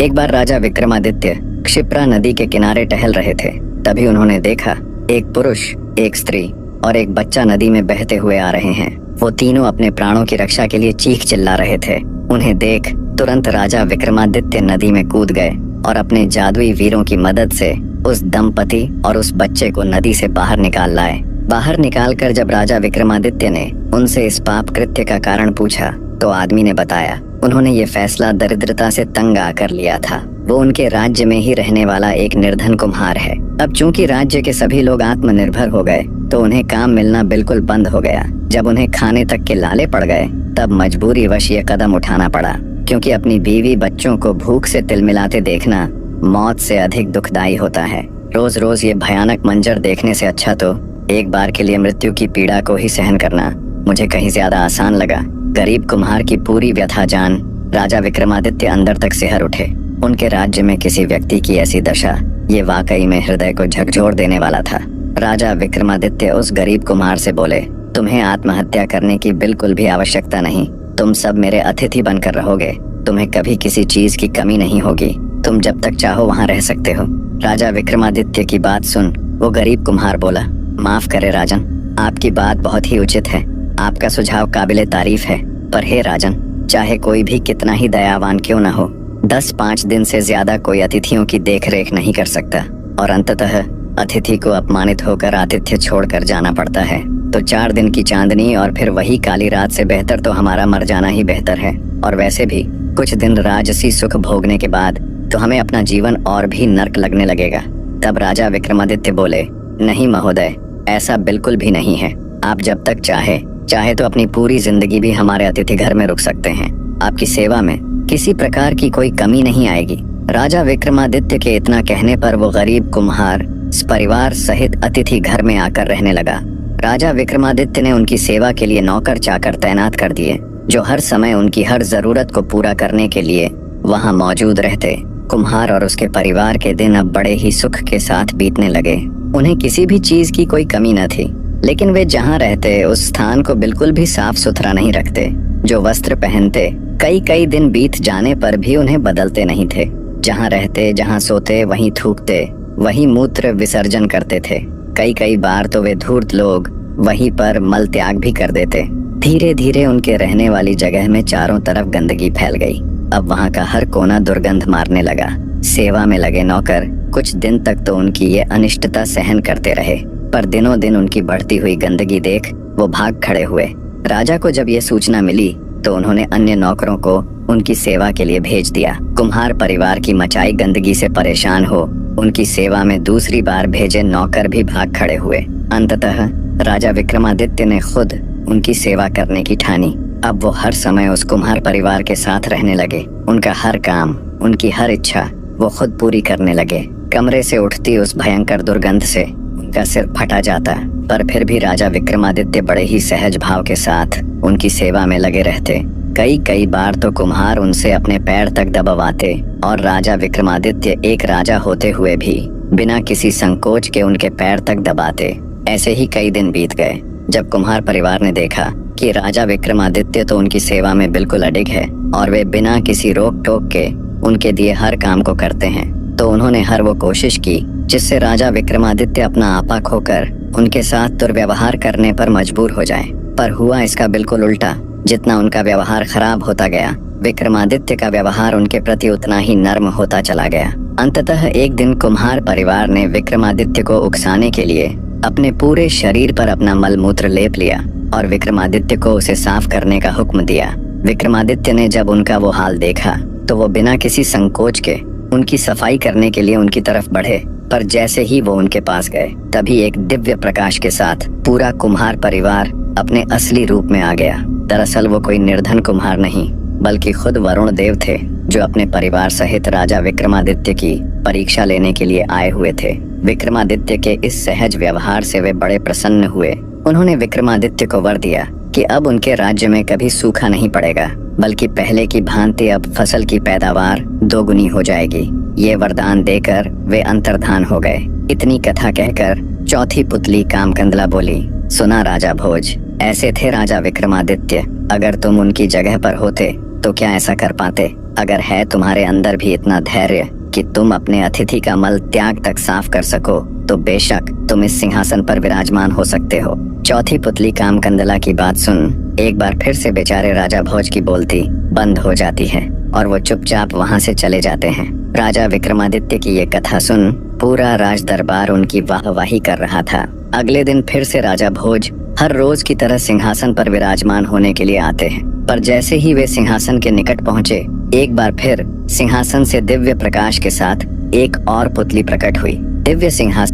एक बार राजा विक्रमादित्य क्षिप्रा नदी के किनारे टहल रहे थे। तभी उन्होंने देखा एक पुरुष, एक स्त्री और एक बच्चा नदी में बहते हुए आ रहे हैं। वो तीनों अपने प्राणों की रक्षा के लिए चीख चिल्ला रहे थे। उन्हें देख तुरंत राजा विक्रमादित्य नदी में कूद गए और अपने जादुई वीरों की मदद से उस दंपति और उस बच्चे को नदी से बाहर निकाल लाए। बाहर निकालकर जब राजा विक्रमादित्य ने उनसे इस पाप कृत्य का कारण पूछा तो आदमी ने बताया उन्होंने ये फैसला दरिद्रता से तंग आकर लिया था। वो उनके राज्य में ही रहने वाला एक निर्धन कुम्हार है। अब चूंकि राज्य के सभी लोग आत्मनिर्भर हो गए तो उन्हें काम मिलना बिल्कुल बंद हो गया। जब उन्हें खाने तक के लाले पड़ गए तब मजबूरी वश ये कदम उठाना पड़ा, क्योंकि अपनी बीवी बच्चों को भूख से तिलमिलाते देखना मौत से अधिक दुखदाई होता है। रोज रोज ये भयानक मंजर देखने से अच्छा तो एक बार के लिए मृत्यु की पीड़ा को ही सहन करना मुझे कहीं ज्यादा आसान लगा। गरीब कुम्हार की पूरी व्यथा जान राजा विक्रमादित्य अंदर तक सिहर उठे। उनके राज्य में किसी व्यक्ति की ऐसी दशा ये वाकई में हृदय को झकझोर देने वाला था। राजा विक्रमादित्य उस गरीब कुम्हार से बोले, तुम्हें आत्महत्या करने की बिल्कुल भी आवश्यकता नहीं। तुम सब मेरे अतिथि बनकर रहोगे। तुम्हें कभी किसी चीज की कमी नहीं होगी। तुम जब तक चाहो वहाँ रह सकते हो। राजा विक्रमादित्य की बात सुन वो गरीब कुम्हार बोला, माफ करे राजन, आपकी बात बहुत ही उचित है। आपका सुझाव काबिले तारीफ है, पर हे राजन, चाहे कोई भी कितना ही दयावान क्यों न हो, 10-5 दिन से ज्यादा कोई अतिथियों की देखरेख नहीं कर सकता और अंततः अतिथि को अपमानित होकर आतिथ्य छोड़कर जाना पड़ता है। तो 4 दिन की चांदनी और फिर वही काली रात से बेहतर तो हमारा मर जाना ही बेहतर है। और वैसे भी कुछ दिन राजसी सुख भोगने के बाद तो हमें अपना जीवन और भी नर्क लगने लगेगा। तब राजा विक्रमादित्य बोले, नहीं महोदय, ऐसा बिल्कुल भी नहीं है। आप जब तक चाहे तो अपनी पूरी जिंदगी भी हमारे अतिथि घर में रुक सकते हैं। आपकी सेवा में किसी प्रकार की कोई कमी नहीं आएगी। राजा विक्रमादित्य के इतना कहने पर वो गरीब कुम्हार परिवार सहित अतिथि घर में आकर रहने लगा। राजा विक्रमादित्य ने उनकी सेवा के लिए नौकर चाकर तैनात कर दिए, जो हर समय उनकी हर जरूरत को पूरा करने के लिए वहाँ मौजूद रहते। कुम्हार और उसके परिवार के दिन अब बड़े ही सुख के साथ बीतने लगे। उन्हें किसी भी चीज की कोई कमी न थी, लेकिन वे जहाँ रहते उस स्थान को बिल्कुल भी साफ सुथरा नहीं रखते। जो वस्त्र पहनते कई दिन बीत जाने पर भी उन्हें बदलते नहीं थे। जहाँ रहते, जहाँ सोते, वहीं थूकते, वहीं मूत्र विसर्जन करते थे। कई बार तो वे धूर्त लोग वहीं पर मल त्याग भी कर देते। धीरे धीरे उनके रहने वाली जगह में चारों तरफ गंदगी फैल गई। अब वहाँ का हर कोना दुर्गंध मारने लगा। सेवा में लगे नौकर कुछ दिन तक तो उनकी ये अनिष्टता सहन करते रहे, पर दिनों दिन उनकी बढ़ती हुई गंदगी देख वो भाग खड़े हुए। राजा को जब ये सूचना मिली तो उन्होंने अन्य नौकरों को उनकी सेवा के लिए भेज दिया। कुम्हार परिवार की मचाई गंदगी से परेशान हो उनकी सेवा में दूसरी बार भेजे नौकर भी भाग खड़े हुए। अंततः राजा विक्रमादित्य ने खुद उनकी सेवा करने की ठानी। अब वो हर समय उस कुम्हार परिवार के साथ रहने लगे। उनका हर काम, उनकी हर इच्छा वो खुद पूरी करने लगे। कमरे से उठती उस भयंकर दुर्गंध से उनका सिर फटा जाता, पर फिर भी राजा विक्रमादित्य बड़े ही सहज भाव के साथ उनकी सेवा में लगे रहते। कई बार तो कुम्हार उनसे अपने पैर तक दबावाते और राजा विक्रमादित्य एक राजा होते हुए भी बिना किसी संकोच के उनके पैर तक दबाते। ऐसे ही कई दिन बीत गए। जब कुम्हार परिवार ने देखा कि राजा विक्रमादित्य तो उनकी सेवा में बिल्कुल अडिग है और वे बिना किसी रोक टोक के उनके दिए हर काम को करते हैं, तो उन्होंने हर वो कोशिश की जिससे राजा विक्रमादित्य अपना आपा खोकर उनके साथ दुर्व्यवहार करने पर मजबूर हो जाए। पर हुआ इसका बिल्कुल उल्टा। जितना उनका व्यवहार खराब होता गया, विक्रमादित्य का व्यवहार उनके प्रति उतना ही नर्म होता चला गया। अंततः एक दिन कुम्हार परिवार ने विक्रमादित्य को उकसाने के लिए अपने पूरे शरीर पर अपना मलमूत्र लेप लिया और विक्रमादित्य को उसे साफ करने का हुक्म दिया। विक्रमादित्य ने जब उनका वो हाल देखा तो वो बिना किसी संकोच के उनकी सफाई करने के लिए उनकी तरफ बढ़े, पर जैसे ही वो उनके पास गए तभी एक दिव्य प्रकाश के साथ पूरा कुम्हार परिवार अपने असली रूप में आ गया। दरअसल वो कोई निर्धन कुम्हार नहीं, बल्कि खुद वरुण देव थे, जो अपने परिवार सहित राजा विक्रमादित्य की परीक्षा लेने के लिए आए हुए थे। विक्रमादित्य के इस सहज व्यवहार से वे बड़े प्रसन्न हुए। उन्होंने विक्रमादित्य को वर दिया कि अब उनके राज्य में कभी सूखा नहीं पड़ेगा, बल्कि पहले की भांति अब फसल की पैदावार दोगुनी हो जाएगी। ये वरदान देकर वे अंतर्धान हो गए। इतनी कथा कहकर चौथी पुतली कामकंदला बोली, सुना राजा भोज, ऐसे थे राजा विक्रमादित्य। अगर तुम उनकी जगह पर होते तो क्या ऐसा कर पाते? अगर है तुम्हारे अंदर भी इतना धैर्य कि तुम अपने अतिथि का मल त्याग तक साफ कर सको, तो बेशक तुम इस सिंहासन पर विराजमान हो सकते हो। चौथी पुतली कामकंदला की बात सुन एक बार फिर से बेचारे राजा भोज की बोलती बंद हो जाती है और वो चुपचाप वहाँ से चले जाते हैं। राजा विक्रमादित्य की ये कथा सुन पूरा राज दरबार उनकी वाहवाही कर रहा था। अगले दिन फिर से राजा भोज हर रोज की तरह सिंहासन पर विराजमान होने के लिए आते हैं, पर जैसे ही वे सिंहासन के निकट पहुँचे, एक बार फिर सिंहासन से दिव्य प्रकाश के साथ एक और पुतली प्रकट हुई। दिव्य सिंहासन